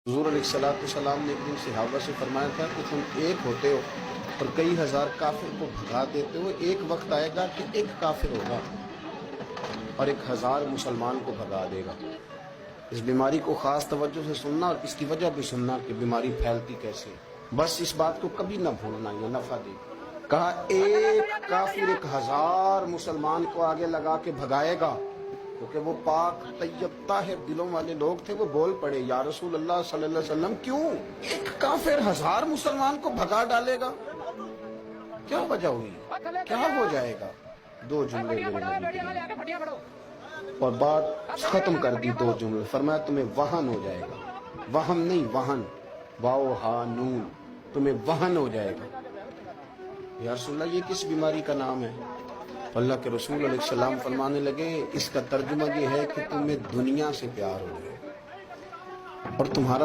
حضور علیہ السلام نے ایک دن صحابہ سے فرمایا تھا کہ تم ایک ہوتے ہو اور کئی ہزار کافر کو بھگا دیتے ہو، ایک وقت آئے گا کہ ایک کافر ہوگا اور 1000 مسلمان کو بھگا دے گا۔ اس بیماری کو خاص توجہ سے سننا اور اس کی وجہ بھی سننا کہ بیماری پھیلتی کیسے ہے، بس اس بات کو کبھی نہ بھولنا، یہ نفع دے گا۔ کہا ایک کافر 1000 مسلمان کو آگے لگا کے بھگائے گا، کیونکہ وہ پاک طیب طاہر دلوں والے لوگ تھے۔ وہ بول پڑے یا رسول اللہ صلی اللہ علیہ وسلم کیوں ایک کافر 1000 مسلمان کو بھگا ڈالے گا؟ کیا وجہ ہوئی؟ کیا ہو جائے گا؟ دو جملے میرے نبی کریم اور بات ختم کر دی، دو جملے فرمایا تمہیں وہن ہو جائے گا، وہم نہیں وہن، واو ہا نون، تمہیں وہن ہو جائے گا۔ یا رسول اللہ یہ کس بیماری کا نام ہے؟ اللہ کے رسول علیہ السلام فرمانے لگے اس کا ترجمہ یہ ہے کہ تمہیں دنیا سے پیار ہو جائے اور تمہارا